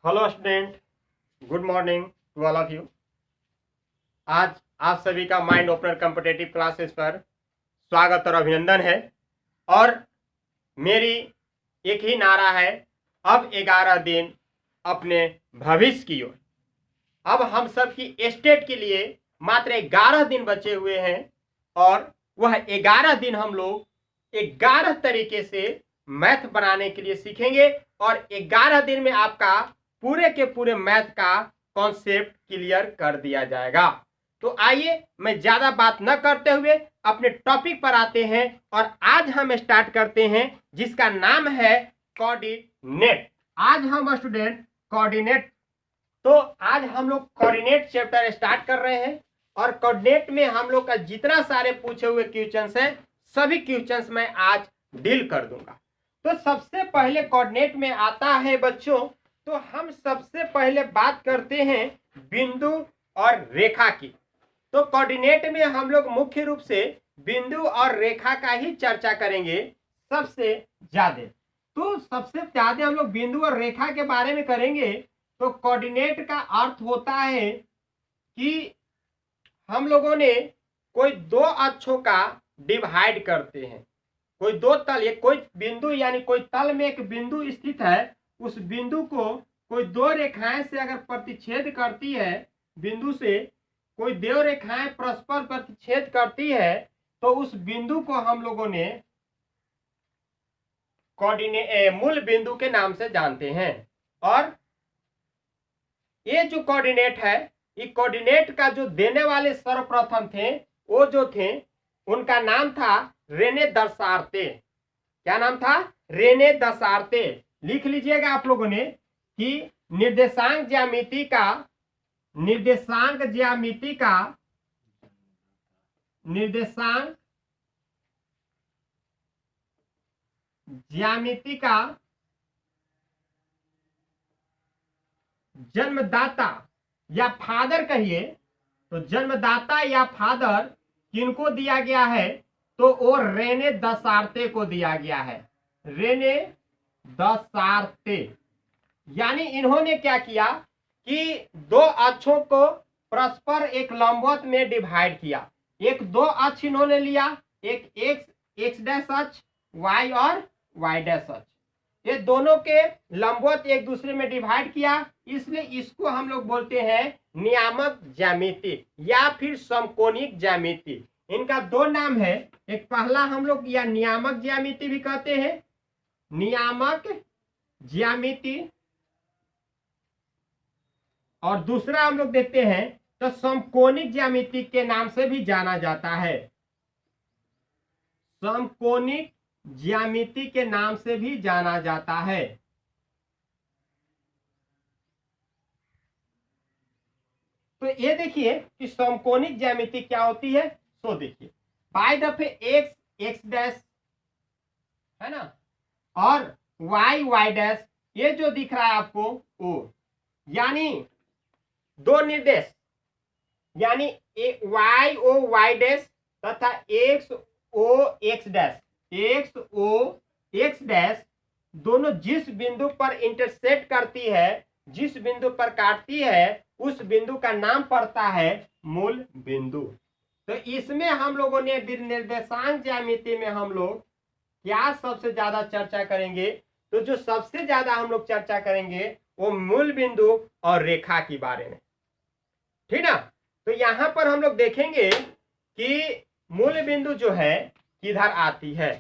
Hello student, good morning to all of you. आज आप सभी का माइंड ओपनर कॉम्पिटिटिव क्लासेस पर स्वागत और अभिनंदन है। और मेरी एक ही नारा है, अब 11 दिन अपने भविष्य की ओर। अब हम सब की स्टेट के लिए मात्र 11 दिन बचे हुए हैं और वह 11 दिन हम लोग 11 तरीके से मैथ बनाने के लिए सीखेंगे और 11 दिन में आपका पूरे के पूरे मैथ का कॉन्सेप्ट क्लियर कर दिया जाएगा। तो आइए मैं ज्यादा बात न करते हुए अपने टॉपिक पर आते हैं और आज हम स्टार्ट करते हैं जिसका नाम है कोऑर्डिनेट। आज हम स्टूडेंट कोऑर्डिनेट, तो आज हम लोग कोऑर्डिनेट चैप्टर स्टार्ट कर रहे हैं और कोऑर्डिनेट में हम लोग का जितना सारे पूछे हुए क्वेश्चंस हैं सभी क्वेश्चंस मैं आज डील कर दूंगा। तो सबसे पहले कोऑर्डिनेट में आता है बच्चों, तो हम सबसे पहले बात करते हैं बिंदु और रेखा की। तो कोऑर्डिनेट में हम लोग मुख्य रूप से बिंदु और रेखा का ही चर्चा करेंगे सबसे ज्यादा। तो सबसे ज्यादा हम लोग बिंदु और रेखा के बारे में करेंगे। तो कोऑर्डिनेट का अर्थ होता है कि हम लोगों ने कोई दो अक्षों का डिवाइड करते हैं। कोई दो तल, ये कोई बिंदु यानी कोई तल में एक बिंदु स्थित है, उस बिंदु को कोई दो रेखाएं से अगर प्रतिच्छेद करती है, बिंदु से कोई दो रेखाएं परस्पर प्रतिच्छेद करती है, तो उस बिंदु को हम लोगों ने मूल बिंदु के नाम से जानते हैं। और ये जो कोऑर्डिनेट है, ये कोऑर्डिनेट का जो देने वाले सर्वप्रथम थे वो जो थे उनका नाम था रेने दसार्ते। क्या नाम था? रेने दसार्ते। लिख लीजिएगा आप लोगों ने कि निर्देशांक ज्यामिति का जन्मदाता या फादर कहिए, तो जन्मदाता या फादर किनको दिया गया है? तो वो रेने दसार्ते को दिया गया है। रेने दसार्ते यानी इन्होंने क्या किया कि दो अक्षों को परस्पर एक लंबवत में डिवाइड किया। एक दो अक्ष इन्होंने लिया, एक एक्स डैश अक्ष, वाई और वाई डैश अक्ष, ये दोनों के लंबवत एक दूसरे में डिवाइड किया। इसलिए इसको हम लोग बोलते हैं नियामक ज्यामिति या फिर समकोणिक ज्यामिति। इनका दो नाम है, एक पहला हम लोग या नियामक ज्यामिति भी कहते हैं, नियामक ज्यामिति, और दूसरा हम लोग देखते हैं तो समकोणिक ज्यामिति के नाम से भी जाना जाता है। समकोणिक ज्यामिति के नाम से भी जाना जाता है। तो ये देखिए कि समकोणिक ज्यामिति क्या होती है। तो देखिए बाय दफे एक्स डैश है ना, और वाई डैश, ये जो दिख रहा है आपको ओ, यानी दो निर्देश यानी वाई ओ वाई डैश तथा एक्स ओ एक्स डैश दोनों जिस बिंदु पर इंटरसेक्ट करती है, जिस बिंदु पर काटती है, उस बिंदु का नाम पड़ता है मूल बिंदु। तो इसमें हम लोगों ने निर्देशांक ज्यामिति में हम लोग क्या सबसे ज्यादा चर्चा करेंगे? तो जो सबसे ज्यादा हम लोग चर्चा करेंगे वो मूल बिंदु और रेखा के बारे में, ठीक ना। तो यहां पर हम लोग देखेंगे कि मूल बिंदु जो है किधर आती है।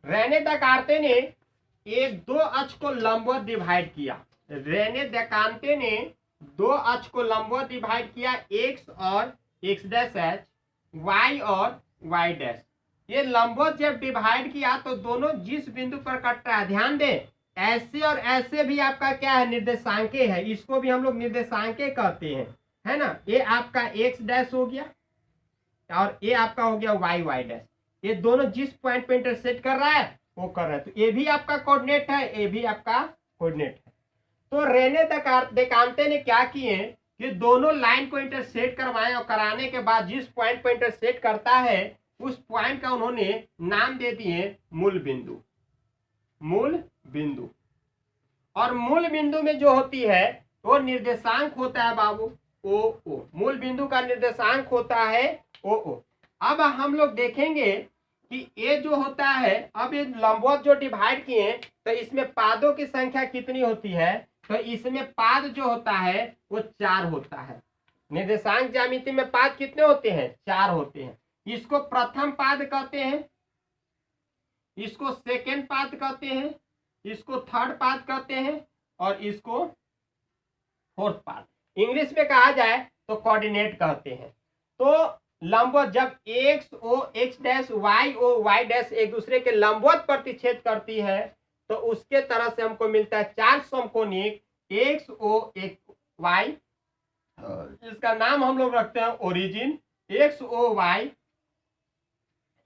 रेने दकार्ते ने एक दो अक्ष को लंबवत डिवाइड किया। रेने दकार्ते ने दो अक्ष को लंबवत डिवाइड किया, एक्स और एक्स डैश एच, वाई और वाई डैश। ये लंबवत जब डिवाइड किया तो दोनों जिस बिंदु पर कट रहा है, ध्यान दें, ऐसे और ऐसे भी आपका क्या है? निर्देशांके है। इसको भी हम लोग निर्देशांके कहते हैं, है ना। ये आपका एक्स डैश हो गया और ये आपका हो गया वाई डैश। ये दोनों जिस पॉइंट पे इंटरसेक्ट कर रहा है वो कर रहा है, तो ये भी आपका कोऑर्डिनेट है, ये भी आपका कोऑर्डिनेट है। तो रेने दकार्ते ने क्या किए कि दोनों लाइन को इंटरसेक्ट करवाएं और कराने के बाद जिस पॉइंट पर इंटरसेक्ट करता है उस पॉइंट का उन्होंने नाम दे दिए मूल बिंदु। और मूल बिंदु में जो होती है वो निर्देशांक होता है बाबू ओ। मूल बिंदु का निर्देशांक होता है ओ। अब हम लोग देखेंगे कि ये जो होता है, अब ये लंबवत जो डिवाइड किए तो इसमें पादों की संख्या कितनी होती है, तो इसमें पाद जो होता है वो 4 होता है। निर्देशांक ज्यामिति में पाद कितने होते हैं, 4 होते हैं। इसको प्रथम पाद कहते हैं, इसको सेकेंड पाद कहते हैं, इसको थर्ड पाद कहते हैं और इसको फोर्थ पाद, इंग्लिश में कहा जाए तो कोऑर्डिनेट कहते हैं। तो लंबवत जब X O X dash Y O Y dash एक दूसरे के लंबवत प्रतिच्छेद करती है तो उसके तरह से हमको मिलता है 4 समकोणिक एक्स ओ एक्स वाई, इसका नाम हम लोग रखते हैं origin, X O Y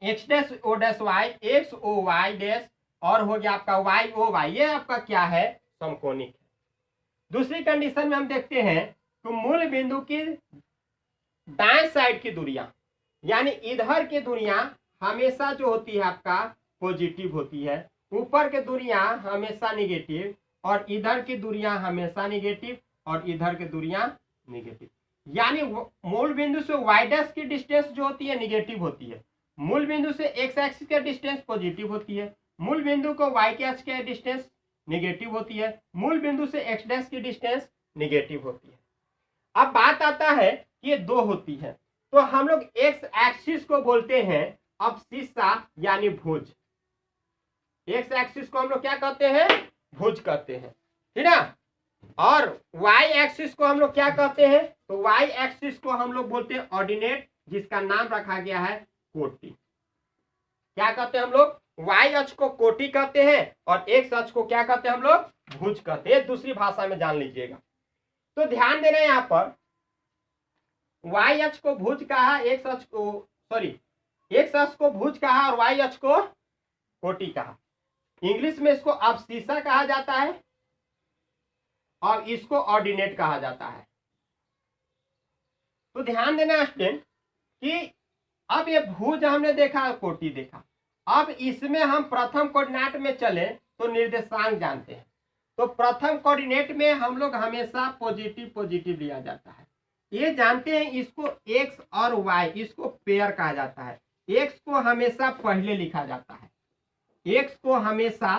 X dash O dash Y X O Y dash और हो गया आपका वाई ओ वाई, ये आपका क्या है, समकोणिक है। दूसरी कंडीशन में हम देखते हैं तो मूल बिंदु की दाएं साइड की दूरियां यानी इधर की दूरियां हमेशा जो होती है आपका पॉजिटिव होती है, ऊपर की दूरियां हमेशा निगेटिव और इधर की दूरियां हमेशा निगेटिव और इधर की दूरियां निगेटिव। यानी मूल बिंदु से वाई डैश की डिस्टेंस जो होती है निगेटिव होती है, मूल बिंदु से एक्स एक्सिस की डिस्टेंस पॉजिटिव होती है, मूल बिंदु को वाई के एक्स की डिस्टेंस निगेटिव होती है, मूल बिंदु से एक्स डैश की डिस्टेंस निगेटिव होती है। अब बात आता है कि ये 2 होती है तो हम लोग एक्स एक्सिस को बोलते हैं अबसिस्सा यानी भुज। एक्स एक्सिस को हम लोग क्या कहते हैं, भुज कहते हैं, ठीक ना। और वाई एक्सिस को हम लोग क्या कहते हैं, तो वाई एक्सिस को हम लोग बोलते हैं ऑर्डिनेट, जिसका नाम रखा गया है कोटि। क्या कहते हैं हम लोग, वाई अक्ष को कोटि कहते हैं और एक्स अक्ष को क्या कहते हैं हम लोग, भुज कहते हैं। दूसरी भाषा में जान लीजिएगा। तो ध्यान देना यहाँ पर वाई अक्ष को भुज कहा, एक्स अक्ष को एक्स अक्ष को भुज कहा और वाई अक्ष को कोटि कहा। इंग्लिश में इसको अबसिस्सा कहा जाता है और इसको ऑर्डिनेट कहा जाता है। तो ध्यान देना स्टूडेंट कि अब ये भुज हमने देखा, कोटि देखा, अब इसमें हम प्रथम कोऑर्डिनेट में चले तो निर्देशांक जानते हैं। तो प्रथम कोऑर्डिनेट में हम लोग हमेशा पॉजिटिव पॉजिटिव लिया जाता है, ये जानते हैं। इसको एक्स और वाई इसको पेयर कहा जाता है। एक्स को हमेशा पहले लिखा जाता है, एक्स को हमेशा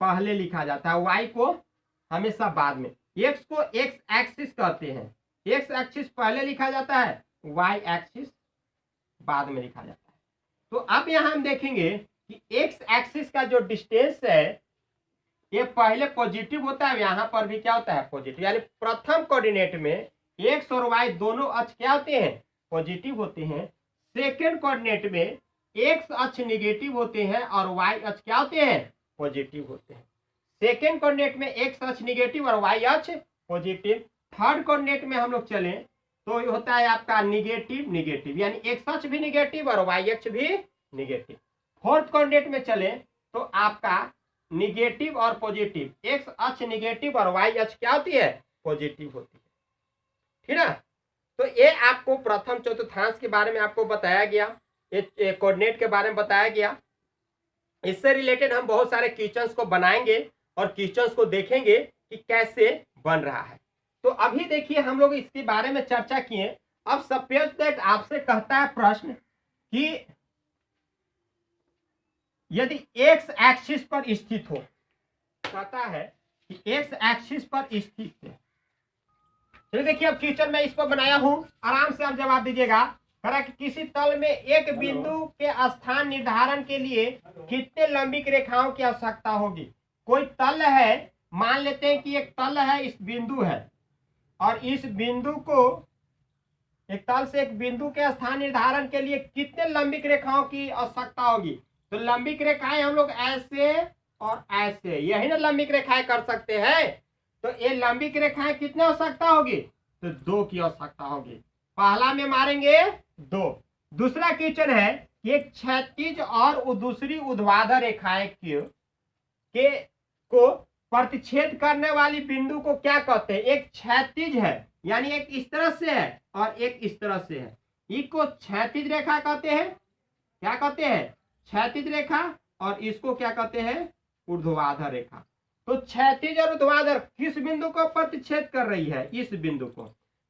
पहले लिखा जाता है, वाई को हमेशा बाद में। एक्स को एक्स एक्सिस कहते हैं, एक्स एक्सिस पहले लिखा जाता है, वाई एक्सिस बाद में लिखा जाता है। तो अब यहां हम देखेंगे कि एक्स एक्सिस का जो डिस्टेंस है ये पहले पॉजिटिव होता है, यहां पर भी क्या होता है, पॉजिटिव। यानी प्रथम कोऑर्डिनेट में एक्स और वाई दोनों अक्ष क्या होते हैं, पॉजिटिव होते हैं। सेकेंड कोऑर्डिनेट में एक्स अक्ष निगेटिव होते हैं और वाई अक्ष क्या होते हैं, पॉजिटिव होते हैं। सेकेंड कोऑर्डिनेट में एक्स अक्ष निगेटिव और वाई अक्ष पॉजिटिव। थर्ड कोऑर्डिनेट में हम लोग चले तो ये होता है आपका निगेटिव निगेटिव, यानी एक्स अक्ष भी निगेटिव और वाई अक्ष भी निगेटिव। फोर्थ कोऑर्डिनेट में चले तो आपका निगेटिव और पॉजिटिव, एक्स अक्ष निगेटिव और वाई अक्ष क्या होती है, पॉजिटिव होती है, ठीक है। तो ये आपको प्रथम चतुर्थांश के बारे में आपको बताया गया, ये कोऑर्डिनेट के बारे में बताया गया। इससे रिलेटेड हम बहुत सारे क्वेश्चंस को बनाएंगे और क्वेश्चंस को देखेंगे कि कैसे बन रहा है। तो अभी देखिए हम लोग इसके बारे में चर्चा किए। अब सपोज दैट आपसे कहता है प्रश्न कि यदि एक्स एक्सिस पर स्थित हो, कहता है कि एक्स एक्सिस पर स्थित है। चलिए देखिए अब क्वेश्चन मैं इस पर बनाया हूं, आराम से आप जवाब दीजिएगा। कह कि किसी तल में एक बिंदु के स्थान निर्धारण के लिए कितने लंबिक रेखाओं की आवश्यकता होगी। कोई तल है, मान लेते हैं कि एक तल है, इस बिंदु है और इस बिंदु को एक तल से एक बिंदु के स्थान निर्धारण के लिए कितने लंबिक रेखाओं की आवश्यकता होगी। तो लंबिक रेखाएं हम लोग ऐसे और ऐसे, यही ना लंबिक रेखाएं कर सकते हैं। तो ये लंबिक रेखाएं कितनी आवश्यकता होगी, तो 2 की आवश्यकता होगी। पहला में मारेंगे 2। दूसरा क्वेश्चन है कि एक क्षैतिज और दूसरी ऊर्ध्वाधर रेखाएं को प्रतिच्छेद करने वाली बिंदु को क्या कहते हैं। एक क्षैतिज है यानी एक इस तरह से है और एक इस तरह से है, इसको क्षैतिज रेखा कहते हैं। क्या कहते हैं, क्षैतिज रेखा। और इसको क्या कहते हैं, ऊर्ध्वाधर रेखा। तो क्षैतिज और ऊर्ध्वाधर किस बिंदु को प्रतिच्छेद कर रही है? इस बिंदु को।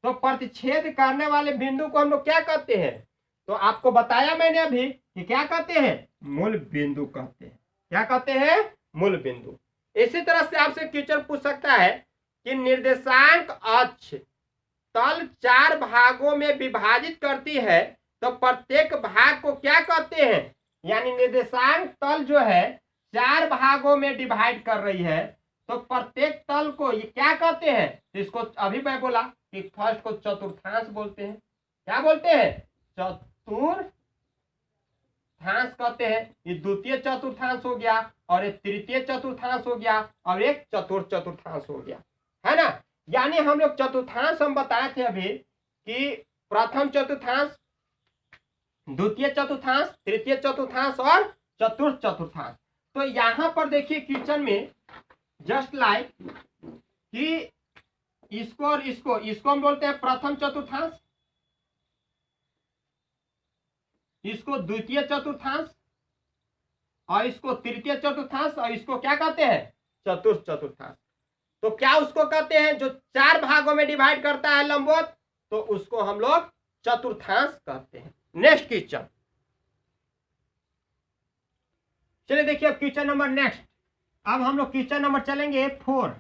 तो प्रतिच्छेद करने वाले बिंदु को हम लोग क्या कहते हैं? तो आपको बताया मैंने अभी कि क्या कहते हैं? मूल बिंदु कहते हैं। क्या कहते हैं? मूल बिंदु। इसी तरह से आपसे क्वेश्चन पूछ सकता है कि निर्देशांक अक्ष तल 4 भागों में विभाजित करती है, तो प्रत्येक भाग को क्या कहते हैं? यानी निर्देशांक तल जो है 4 भागों में डिवाइड कर रही है, तो प्रत्येक तल को ये क्या कहते हैं? इसको अभी मैं बोला कि फर्स्ट को चतुर्थांश बोलते हैं। क्या बोलते हैं? चतुर्थांश कहते हैं। ये द्वितीय चतुर्थांश हो गया, और एक तृतीय चतुर्थांश हो गया, और एक चतुर्थ चतुर्थांश हो गया, है ना। यानी हम लोग चतुर्थांश हम बताए थे अभी कि प्रथम चतुर्थांश, द्वितीय चतुर्थांश, तृतीय चतुर्थांश और चतुर्थ चतुर्थांश। तो यहां पर देखिए क्वेश्चन में जस्ट लाइक कि इसको और इसको हम बोलते हैं प्रथम चतुर्थांश, इसको द्वितीय चतुर्थांश, और इसको तृतीय चतुर्थांश, और इसको क्या कहते हैं? चतुर्थ चतुर्थांश। तो क्या उसको कहते हैं जो 4 भागों में डिवाइड करता है लंबवत? तो उसको हम लोग चतुर्थांश कहते हैं। नेक्स्ट क्वेश्चन, चलिए देखिए अब क्वेश्चन नंबर नेक्स्ट। अब हम लोग क्वेश्चन नंबर चलेंगे 3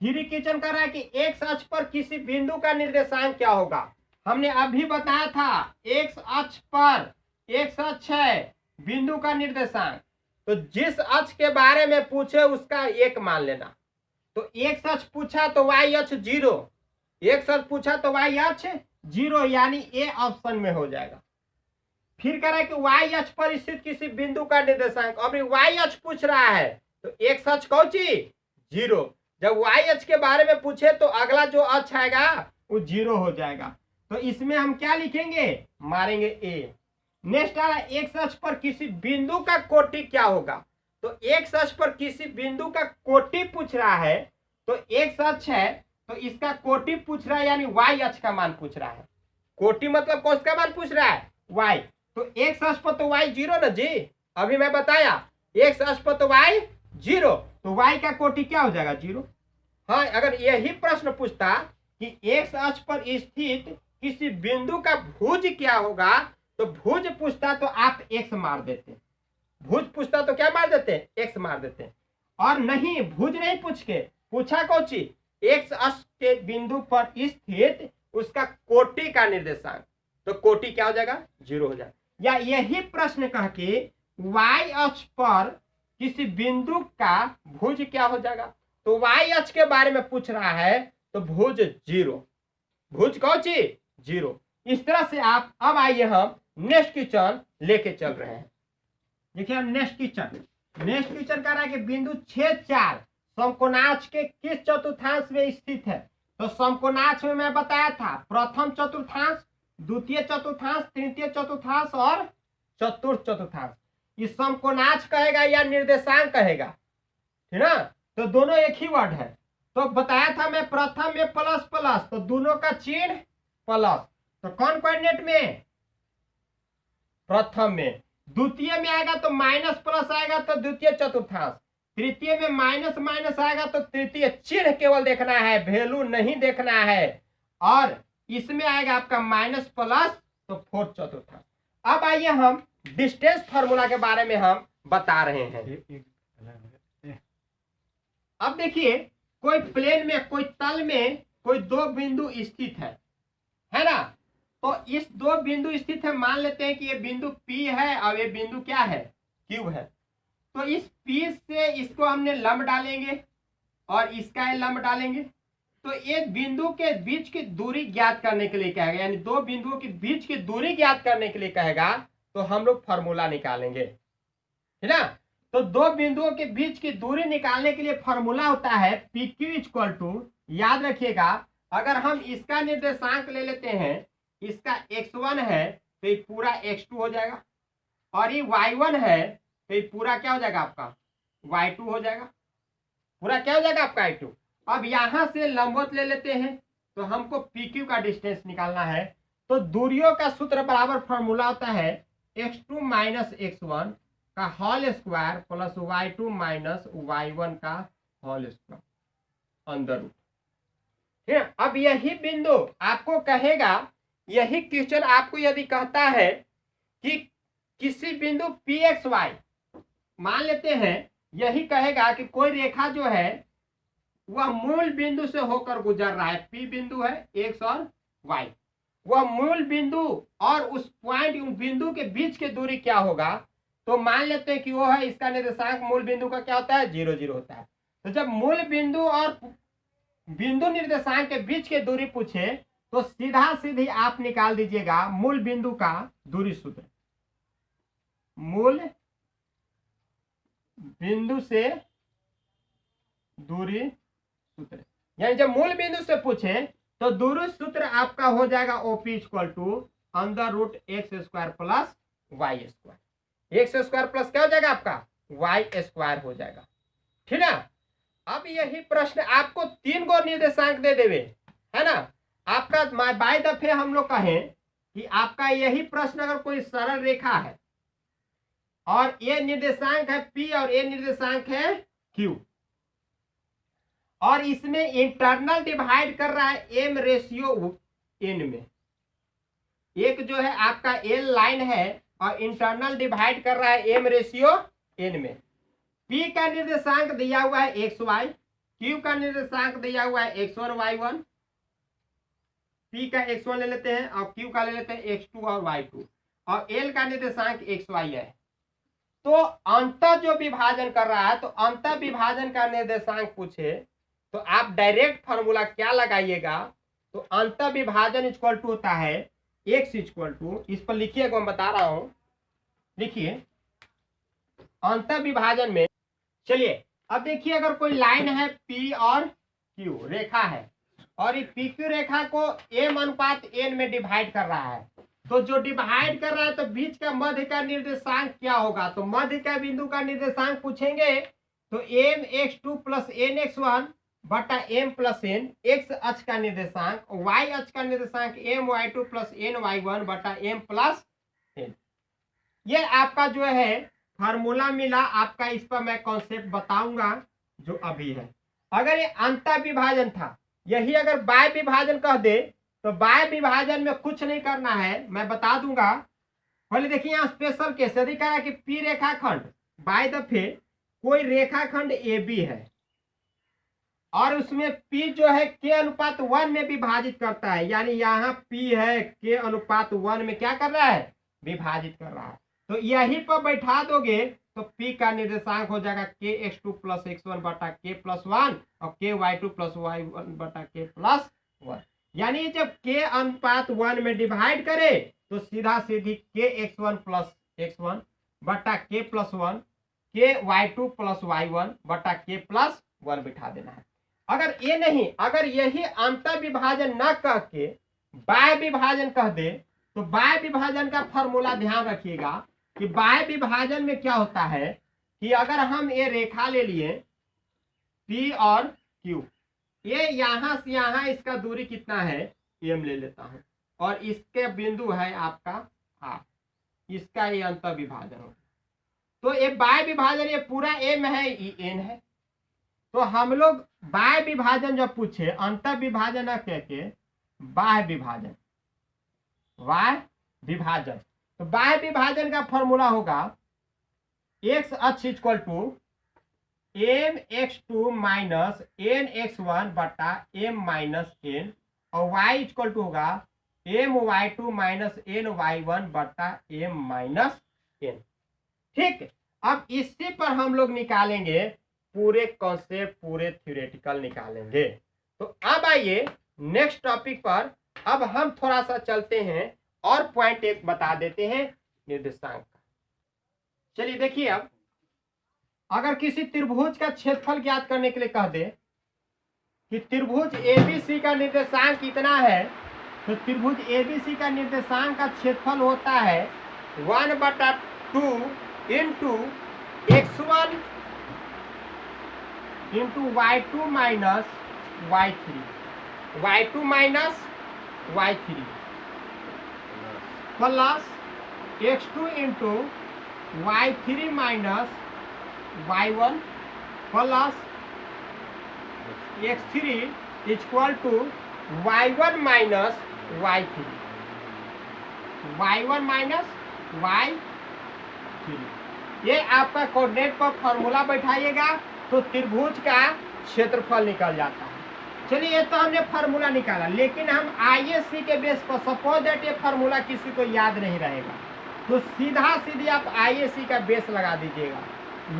क्वेश्चन कर रहा है कि एक्स अक्ष पर किसी बिंदु का निर्देशांक क्या होगा? हमने अभी बताया था एक्स अक्ष पर, एक्स अक्ष है बिंदु का निर्देशांक, तो जिस अक्ष के बारे में पूछे उसका 1 मान लेना। तो एक्स अक्ष पूछा तो वाई अक्ष 0, एक्स अक्ष पूछा तो वाई अक्ष 0, यानी ए ऑप्शन में हो जाएगा। फिर कह रहा है कि वाई अक्ष पर स्थित किसी बिंदु का निर्देशांक। अब वाई अक्ष पूछ रहा है तो एक्स अक्ष कौन सी? 0। जब वाई अक्ष के बारे में पूछे तो अगला जो अक्ष आएगा वो 0 हो जाएगा। तो इसमें हम क्या लिखेंगे? मारेंगे ए। नेक्स्ट आ रहा है एक्स अक्ष पर किसी बिंदु का कोटि क्या होगा? तो एक्स अक्ष पर किसी बिंदु का कोटि पूछ रहा है, तो एक्स अक्ष है तो इसका कोटि पूछ रहा है, यानी वाई अक्ष का मान पूछ रहा है। कोटि मतलब कौन सा मान पूछ रहा है? वाई। तो एक्स अक्ष पर तो वाई 0 ना जी, अभी मैं बताया एक्स अक्ष पर तो वाई 0, तो वाई का कोटि क्या हो जाएगा? 0। हाँ, अगर यही प्रश्न पूछता कि एक्स अक्ष पर स्थित किसी बिंदु का भुज क्या होगा, तो भुज पूछता तो आप एक्स मार देते, भुज पूछता तो क्या मार देते? एक्स मार देते। और नहीं, भुज नहीं पूछ के पूछा कौन सी? एक्स अक्ष के बिंदु पर स्थित उसका कोटि का निर्देशांक, तो कोटि क्या हो जाएगा? 0 हो जाएगा। या यही प्रश्न कह के वाई अक्ष पर किसी बिंदु का भुज क्या हो जाएगा? तो वाई अक्ष के बारे में पूछ रहा है तो भुज 0, भुज कौन सी? 0। इस तरह से आप, अब आइए हम नेक्स्ट क्वेश्चन लेके चल रहे हैं। देखिए नेक्स्ट क्वेश्चन कह रहा है कि बिंदु 6-4 समकोणाक्ष के किस चतुर्थांश में स्थित है? तो समकोणाक्ष में मैं बताया था प्रथम चतुर्थांश, द्वितीय चतुर्थांश, तृतीय चतुर्थांश और चतुर्थ चतुर्थांश। इस समकोणाक्ष कहेगा या निर्देशांक कहेगा, है ना? तो दोनों एक ही वर्ड है। तो बताया था मैं प्रथम में प्लस प्लस, तो दोनों का चिन्ह प्लस, तो कौन कोऑर्डिनेट में? प्रथम में। द्वितीय में आएगा तो माइनस प्लस आएगा तो द्वितीय चतुर्थांश, तृतीय में माइनस माइनस आएगा तो तृतीय। चिन्ह केवल देखना है, वैल्यू नहीं देखना है। और इसमें आएगा आपका माइनस प्लस तो फोर्थ चतुर्थांश। अब आइए हम डिस्टेंस फार्मूला के बारे में हम बता रहे हैं। अब देखिए कोई प्लेन में, कोई तल में कोई 2 बिंदु स्थित है ना? तो इस 2 बिंदु स्थित है, मान लेते हैं कि ये बिंदु P है और ये बिंदु क्या है? Q है। तो इस P से इसको हमने लंब डालेंगे और इसका लंब डालेंगे, तो एक बिंदु के बीच की दूरी ज्ञात करने के लिए कहेगा, यानी 2 बिंदुओं के बीच की दूरी ज्ञात करने के लिए कहेगा, तो हम लोग फार्मूला निकालेंगे, है ना? तो 2 बिंदुओं के बीच की दूरी निकालने के लिए फार्मूला होता है PQ इक्वल टू, याद रखिएगा, अगर हम इसका निर्देशांक ले लेते हैं, इसका x1 है तो ये पूरा x2 हो जाएगा, और ये y1 है तो ये पूरा क्या हो जाएगा आपका? y2 हो जाएगा। पूरा क्या हो जाएगा आपका? y2। अब यहां से लंबवत ले लेते हैं, तो हमको PQ का डिस्टेंस निकालना है। तो दूरियों का सूत्र बराबर फार्मूला होता है x2 माइनस x1 का whole square plus y2 minus y1 का होल स्क्वायर अंदर रूट। ठीक है, अब यही बिंदु आपको कहेगा, यही क्वेश्चन आपको यदि कहता है कि किसी बिंदु पी एक्स वाई, मान लेते हैं यही कहेगा कि कोई रेखा जो है वह मूल बिंदु से होकर गुजर रहा है, पी बिंदु है एक्स और वाई, वह मूल बिंदु और उस पॉइंट बिंदु के बीच की दूरी क्या होगा, तो मान लेते हैं कि वो है, इसका निर्देशांक मूल बिंदु का क्या होता है 0 0 होता है। तो जब मूल बिंदु और बिंदु निर्देशांक के बीच की दूरी पूछे तो सीधा सीधी आप निकाल दीजिएगा मूल बिंदु का दूरी सूत्र, मूल बिंदु से दूरी सूत्र, यानी जब मूल बिंदु से पूछे तो दूरी सूत्र आपका हो जाएगा OP equal to under root x square plus y square. X square plus क्या हो जाएगा आपका वाई स्क्वायर हो जाएगा। ठीक है, अब यही प्रश्न आपको 3 गो निर्देशांक दे देवे, है ना। आपका बाय दफे हम लोग कहें कि आपका यही प्रश्न अगर कोई सरल रेखा है और ये निर्देशांक है P और ये निर्देशांक है Q, और इसमें इंटरनल डिवाइड कर रहा है m रेशियो n में, एक जो है आपका L लाइन है और इंटरनल डिवाइड कर रहा है m रेशियो n में। P का निर्देशांक दिया हुआ है एक्स वाई, Q का निर्देशांक दिया हुआ है x1 y1, P का x1 ले लेते हैं और Q का ले लेते हैं x2 और y2, और L का निर्देशांक xy है। तो अंतर जो विभाजन कर रहा है, तो अंतर विभाजन का निर्देशांक पूछे तो आप डायरेक्ट फॉर्मूला क्या लगाइएगा, तो अंतर विभाजन इक्वल टू होता है x इक्वल टू, इस पर लिखिए, मैं बता रहा हूं, लिखिए अंतर विभाजन में। चलिए अब देखिए, अगर कोई लाइन है P और Q रेखा है और इस PQ रेखा को m अनुपात n में डिवाइड कर रहा है, तो जो डिवाइड कर रहा है तो बीच का मध्य का निर्देशांक क्या होगा, तो मध्य का बिंदु का निर्देशांक पूछेंगे तो mx2 प्लस nx1 बटा m प्लस n, x अक्ष का निर्देशांक, y अक्ष का निर्देशांक my2 प्लस ny1 बटा m प्लस n। ये आपका जो है फार्मूला मिला आपका, इस पर मैं कॉन्सेप्ट बताऊंगा जो अभी है। अगर ये अंतर विभाजन था, यही अगर बाय विभाजन कह दे तो बाय विभाजन में कुछ नहीं करना है, मैं बता दूंगा। पहले देखिए यहाँ स्पेशल केस, यदि कहा कि पी रेखाखंड बाय दफे कोई रेखाखंड ए बी है और उसमें P जो है K अनुपात 1 में विभाजित करता है, यानी यहाँ P है K अनुपात 1 में क्या कर रहा है विभाजित कर रहा है, तो यहीं पर बैठा दोगे तो P का निर्देशांक हो जाएगा kx2 प्लस x1 बटा k प्लस 1 और ky2 प्लस y1 बटा k प्लस 1, यानी जब k अनुपात 1 में डिवाइड करे तो सीधा सीधी kx1 प्लस x1 बटा k plus 1 ky2 plus y1 बटा k प्लस 1 बिठा देना है। अगर ये नहीं, अगर यही अंतर विभाजन न कह के बाय विभाजन कह दे तो बाय विभाजन का फॉर्मूला ध्यान रखिएगा कि बाय विभाजन में क्या होता है कि अगर हम ये रेखा ले लिए P और Q, ये यहां से यहां इसका दूरी कितना है m ले लेता हूं और इसके बिंदु है आपका R, इसका ये अंतर विभाजन होगा, तो ये बाय विभाजन ये पूरा m है, ये n है। तो हम लोग बाय विभाजन जब पूछे, अंतर विभाजन न कह के बाह्य विभाजन, बाह्य विभाजन, तो बाह्य विभाजन का फॉर्मूला होगा x अक्ष equal to mx2 minus nx1 बटा m माइनस n और y इक्वल टू होगा my2 माइनस ny1 बटा m माइनस n। ठीक, अब इसी पर हम लोग निकालेंगे पूरे कॉन्सेप्ट, पूरे थ्योरेटिकल निकालेंगे। तो अब आइए नेक्स्ट टॉपिक पर, अब हम थोड़ा सा चलते हैं और पॉइंट एक बता देते हैं निर्देशांक का। चलिए देखिए, अब अगर किसी त्रिभुज का क्षेत्रफल ज्ञात करने के लिए कह दे कि त्रिभुज एबीसी का निर्देशांक कितना है, तो त्रिभुज एबीसी का निर्देशांक का क्षेत्रफल होता है 1/2 into x1 into y2 minus y3, y2 minus y3 plus x2 into y3 minus y1 plus x3 equal to y1 minus y3, y1 minus y3। ये आपका कोऑर्डिनेट पर फॉर्मूला बैठाइएगा तो त्रिभुज का क्षेत्रफल निकल जाता है। चलिए ये तो हमने फार्मूला निकाला, लेकिन हम आईएससी के बेस पर सपोज दैट ये फार्मूला किसी को याद नहीं रहेगा तो सीधा सीधी आप आईएससी का बेस लगा दीजिएगा।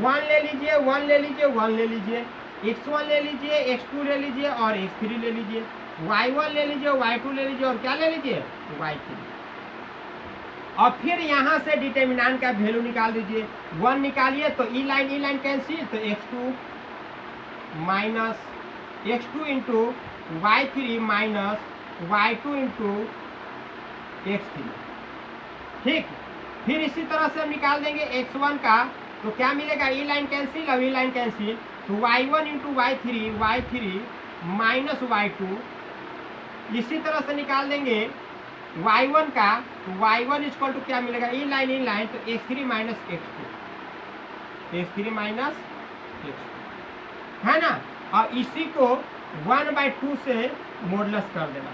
1 ले लीजिए, 1 ले लीजिए, 1 ले लीजिए, x1 ले लीजिए, x2 ले लीजिए और x3 ले लीजिए, y1 ले लीजिए, y2 ले लीजिए और क्या ले लीजिए, y3। और फिर यहाँ से डिटर्मिनेंट का वैल्यू निकाल दीजिए। 1 निकालिए तो ई लाइन कैंसिल, तो x2 minus x2 into y3 minus y2 into x3। ठीक, फिर इसी तरह से हम निकाल देंगे x1 का, तो क्या मिलेगा, ई लाइन कैंसिल और ई लाइन कैंसिल, तो y1 into y3 minus y2। इसी तरह से निकाल देंगे y1 का, तो y1 इक्वल टू क्या मिलेगा, ई लाइन, तो x3 माइनस x2 है ना। और इसी को 1/2 से मॉडुलस कर देना,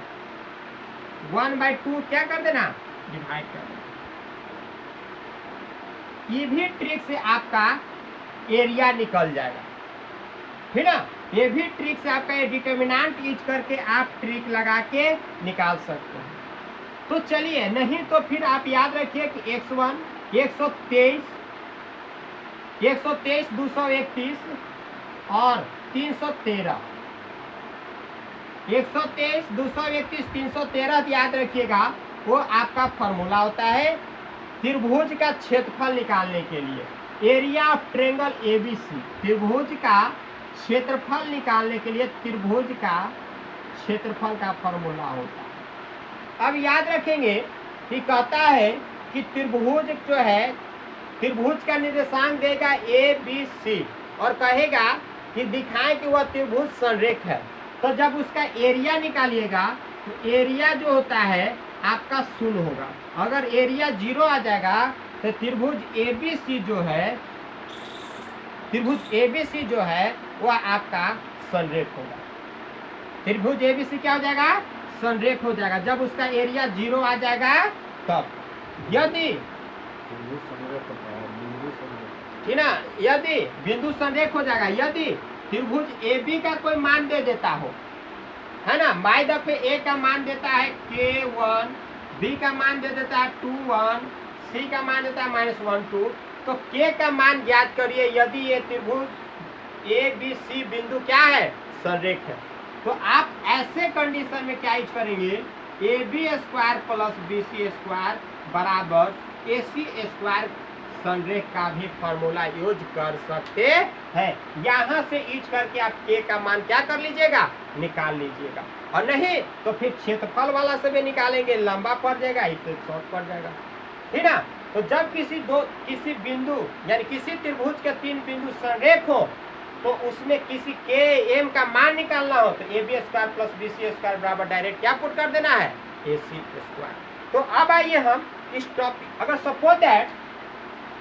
1/2 क्या कर देना, डिवाइड कर देना। ये भी ट्रिक से आपका एरिया निकल जाएगा, है ना। ये भी ट्रिक से आपका ये डिटर्मिनेंट यूज करके आप ट्रिक लगा के निकाल सकते हैं। तो चलिए, नहीं तो फिर आप याद रखिए कि x1 123, 231 और 313, 123, 231, 313 याद रखिएगा, वो आपका फॉर्मूला होता है त्रिभुज का क्षेत्रफल निकालने के लिए। एरिया ऑफ ट्रायंगल एबीसी, त्रिभुज का क्षेत्रफल निकालने के लिए त्रिभुज का क्षेत्रफल का फॉर्मूला होता है। अब याद रखेंगे कि कहता है कि त्रिभुज जो है, त्रिभुज का निर्देशांक देगा ए बी सी और कहेगा कि दिखाएं कि वह त्रिभुज संरेख है। तो जब उसका एरिया निकालिएगा तो एरिया जो होता है आपका 0 होगा। अगर एरिया 0 आ जाएगा तो त्रिभुज एबीसी जो है वह आपका संरेख होगा। त्रिभुज एबीसी क्या हो जाएगा, संरेख हो जाएगा। जब उसका एरिया 0 आ जाएगा तब, यदि ठीक ना, यदि बिंदु संरेख हो जाएगा, यदि त्रिभुज AB का कोई मान दे देता हो, है ना, माई दफे A का मान देता है K1, B का मान दे देता है 2,1, C का मान देता है -1,2, तो K का मान ज्ञात करिए यदि ये त्रिभुज ABC बिंदु क्या है, संरेख है। तो आप ऐसे कंडीशन में क्या यूज करेंगे, AB² प्लस BC² बराबर AC² संरेख का भी फॉर्मूला यूज कर सकते हैं। यहाँ से यूज करके आप K का मान क्या कर लीजिएगा, निकाल लीजिएगा। और नहीं तो फिर क्षेत्रफल वाला से भी निकालेंगे, लंबा पड़ जाएगा, इससे शॉर्ट पड़ जाएगा, ठीक ना। तो जब किसी बिंदु यानी किसी त्रिभुज के 3 बिंदु संरेख हो तो उसमें किसी K M का मान निकालना हो तो AB² प्लस BC² बराबर डायरेक्ट क्या पुट कर देना है, AC²। तो अब आइए हम इस टॉपिक, अगर सपोज दैट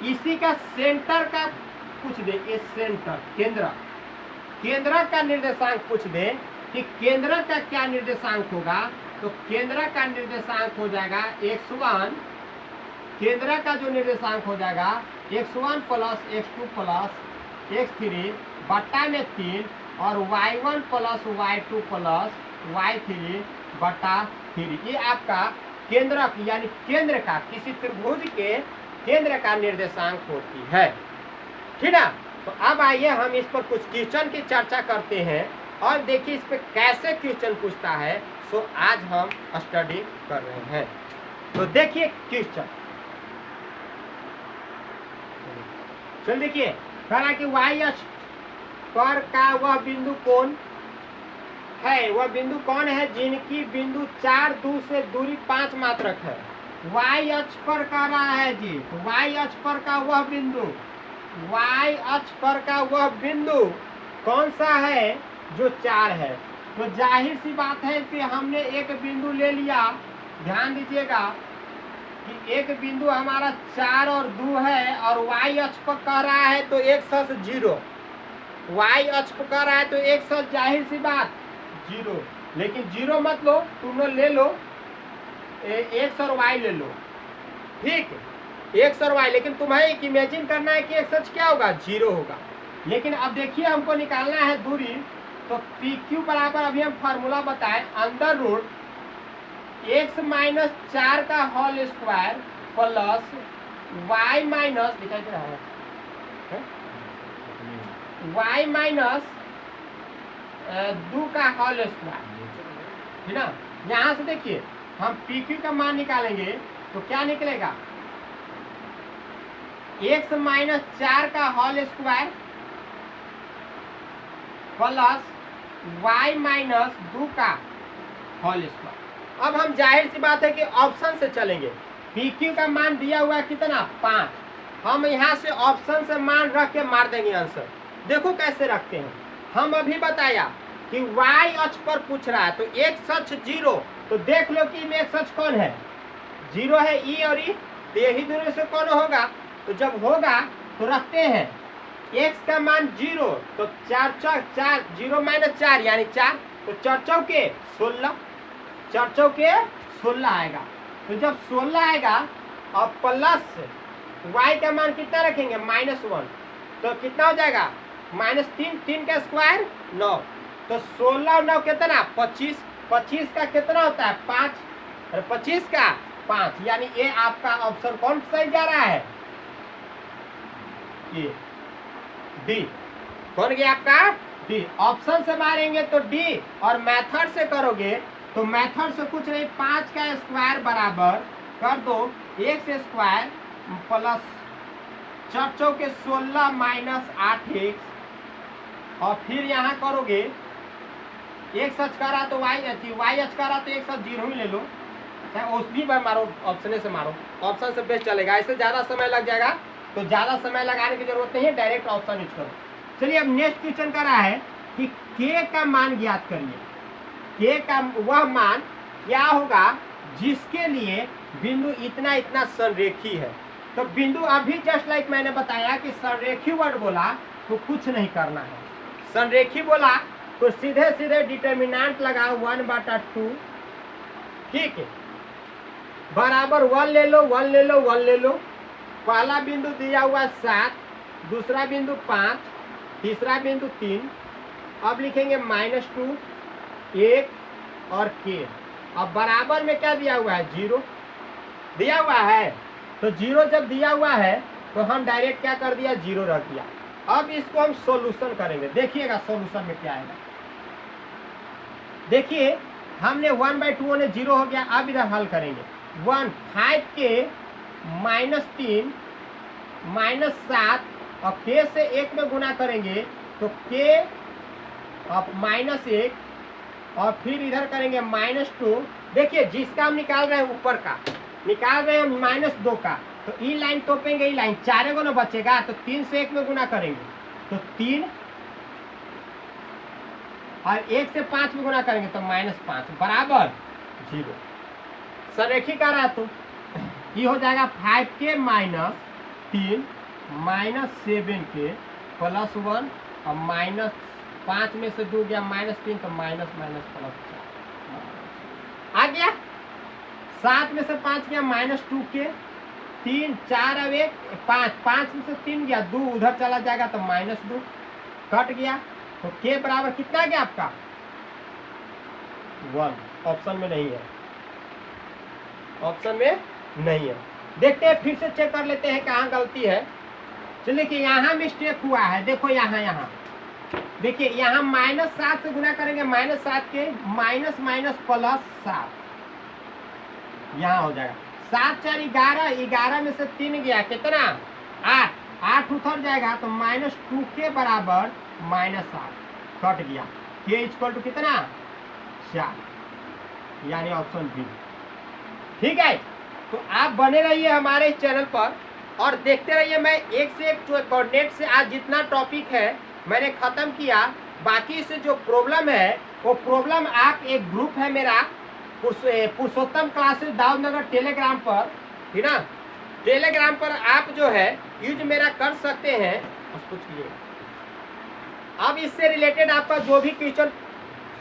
इसी का सेंटर का पूछ दे, ये सेंटर केंद्र का निर्देशांक पूछ दे कि केंद्र का क्या निर्देशांक होगा, तो केंद्र का निर्देशांक हो जाएगा x1, केंद्र का जो निर्देशांक हो जाएगा x1 plus x2 plus x3 बट्टा में 3 और y1 plus y2 plus y3 बट्टा 3। ये आपका केंद्र यानी केंद्र का, किसी त्रिभुज के केंद्र का निर्देशांक होती है, ठीक है। तो अब आइए हम इस पर कुछ क्वेश्चन की चर्चा करते हैं और देखिए इस पे कैसे क्वेश्चन पूछता है। सो आज हम स्टडी कर रहे हैं। तो देखिए क्वेश्चन, चल देखिए, कह रहा कि y अक्ष पर का वह बिंदु कौन है, वह बिंदु कौन है जिनकी बिंदु 4 दूर से दूरी 5 मात्रक है। y अक्ष पर कह रहा है जी, तो y अक्ष पर का वह बिंदु, y अक्ष पर का वह बिंदु कौन सा है जो 4 है। तो जाहिर सी बात है कि हमने एक बिंदु ले लिया, ध्यान दीजिएगा, कि एक बिंदु हमारा 4 और 2 है और y अक्ष पर कह रहा है तो x अक्ष 0, y अक्ष पर कह रहा है तो x अक्ष जाहिर सी बात 0, लेकिन 0 मत लो, तुम लोग ले लो x और y ले लो, ठीक, x और y, लेकिन तुम्हें एक इमेजिन करना है कि x अक्ष क्या होगा 0 होगा। लेकिन अब देखिए हमको निकालना है दूरी, तो PQ बराबर अभी हम फार्मूला बताएं, अंडर रूट x माइनस 4 का whole square plus y minus, दिखाई दे रहा है y माइनस 2 का होल स्क्वायर, है ना। यहाँ से देखिए हम PQ का मान निकालेंगे तो क्या निकलेगा, x माइनस 4 का whole square plus y minus 2 का होल स्क्वायर। अब हम जाहिर सी बात है कि ऑप्शन से चलेंगे, PQ का मान दिया हुआ है कितना 5, हम यहाँ से ऑप्शन से मान रख के मार देंगे आंसर। देखो कैसे रखते हैं, हम अभी बताया कि y अक्ष पर पूछ रहा है तो x अक्ष 0, तो देख लो कि में x अक्ष कौन है 0 है, e और e, तो यही दोनों से कौन होगा, तो जब होगा तो रखते हैं x का मान 0, तो 4 0 माइनस 4 यानी 4, तो 4 चौके 16, 4 चौके 16 आएगा। तो जब 16 आएगा और प्लस y का मान कितना रखेंगे -1, तो कितना हो जाएगा -3, 3 का स्क्वायर 9, तो 16 और 9 कितना 25, 25 का कितना होता है 5, और 25 का 5, यानी ये आपका ऑप्शन कौन सही जा रहा है, ये डी, कौन गया आपका डी। ऑप्शन से मारेंगे तो डी, और मेथड से करोगे तो मेथड से कुछ नहीं, 5 का स्क्वायर बराबर कर दो x स्क्वायर प्लस 4 चौके 16 माइनस 8x, और फिर यहाँ करोगे x अक्ष का रहा तो y अक्ष का रहा तो x अक्ष 0 ही ले लो, चाहे उस भी बार मारो, ऑप्शन से मारो, ऑप्शन से बेस्ट चलेगा, ऐसे ज़्यादा समय लग जाएगा, तो ज़्यादा समय लगाने की जरूरत नहीं है, डायरेक्ट ऑप्शन यूज करो। चलिए अब नेक्स्ट क्वेश्चन कर रहा है कि k का मान ज्ञात करिए, k का वह मान क्या होगा जिसके लिए बिंदु इतना इतना संरेखी है। तो बिंदु अभी जस्ट लाइक मैंने बताया कि संरेखी वर्ड बोला तो कुछ नहीं करना है, संरेखी बोला तो सीधे सीधे डिटर्मिनेंट लगाओ 1/2, ठीक है, बराबर 1 ले लो 1 ले लो 1 ले लो। पहला बिंदु दिया हुआ 7, दूसरा बिंदु 5, तीसरा बिंदु 3, अब लिखेंगे -2, 1 और k, अब बराबर में क्या दिया हुआ है 0 दिया हुआ है, तो 0 जब दिया हुआ है तो हम डायरेक्ट क्या कर दिया 0 रख दिया। अब इसको हम सॉल्यूशन करेंगे, देखिएगा सॉल्यूशन में क्या आएगा। देखिए हमने 1/2 होने 0 हो गया, अब इधर हल करेंगे 5 के -3 -7 और k से 1 में गुना करेंगे तो k अब -1 और फिर इधर करेंगे -2। देखिए जिसका हम निकाल रहे हैं ऊपर का निकाल रहे हैं -2 का, तो ई लाइन तोपेंगे, ई लाइन 4 गो ना बचेगा, तो 3 से 1 में गुना करेंगे तो 3 और 1 से 5 में गुना करेंगे तो -5 बराबर 0। संरेखी का रहा तो ये हो जाएगा 5k -3 -7k +1 और -5 में से 2 गया -3 तो माइनस +4 आ गया। 7 में से 5 गया -2k, 3 4 और 1 5 में से 3 गया 2 उधर चला जाएगा तो -2 कट गया, तो k बराबर कितना गया आपका 1, ऑप्शन में नहीं है, ऑप्शन में नहीं है। देखते हैं फिर से चेक कर लेते हैं कहाँ गलती है। चलिए कि यहाँ मिस्टेक हुआ है, देखो यहाँ देखिए यहाँ -7 से गुना करेंगे -7 के माइनस +7 यहाँ हो जाएगा। 7 4 11, 11 में से 3 गया कितना 8 उतर जाएगा तो -2k बराबर -8 कट गया, k इक्वल टू कितना 4, यानी ऑप्शन बी। ठीक है, तो आप बने रहिए हमारे इस चैनल पर और देखते रहिए। मैं एक से एक कोऑर्डिनेट से आज जितना टॉपिक है मैंने ख़त्म किया, बाकी से जो प्रॉब्लम है वो प्रॉब्लम आप एक ग्रुप है मेरा पुरुषोत्तम क्लासेस दाऊदनगर टेलीग्राम पर, ठीक ना। टेलीग्राम पर आप जो है यूज मेरा कर सकते हैं। अब इससे रिलेटेड आपका जो भी क्वेश्चन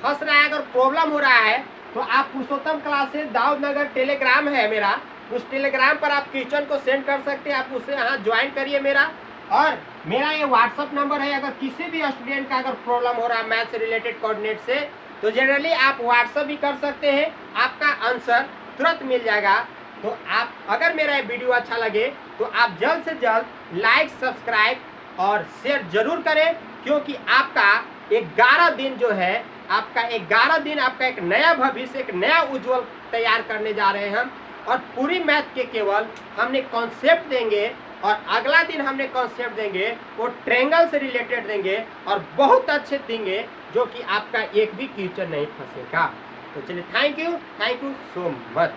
फंस रहा है, अगर प्रॉब्लम हो रहा है, तो आप पुरुषोत्तम क्लासेस दाऊद नगर टेलीग्राम है मेरा, उस टेलीग्राम पर आप क्वेश्चन को सेंड कर सकते हैं। आप उससे यहाँ ज्वाइन करिए मेरा, और मेरा ये व्हाट्सअप नंबर है। अगर किसी भी स्टूडेंट का अगर प्रॉब्लम हो रहा है मैथ से रिलेटेड कोऑर्डिनेट से, तो जनरली आप व्हाट्सअप भी कर सकते हैं, आपका आंसर तुरंत मिल जाएगा। तो आप अगर मेरा ये वीडियो अच्छा लगे तो आप जल्द से जल्द लाइक, सब्सक्राइब और शेयर जरूर करें, क्योंकि आपका 11 दिन जो है, आपका 11 दिन आपका एक नया भविष्य, एक नया उज्जवल तैयार करने जा रहे हैं हम। और पूरी मैथ के केवल हमने कॉन्सेप्ट देंगे, और अगला दिन हमने कॉन्सेप्ट देंगे वो ट्रायंगल से रिलेटेड देंगे, और बहुत अच्छे देंगे जो कि आपका एक भी क्वेश्चन नहीं फंसेगा। तो चलिए, थैंक यू सो मच।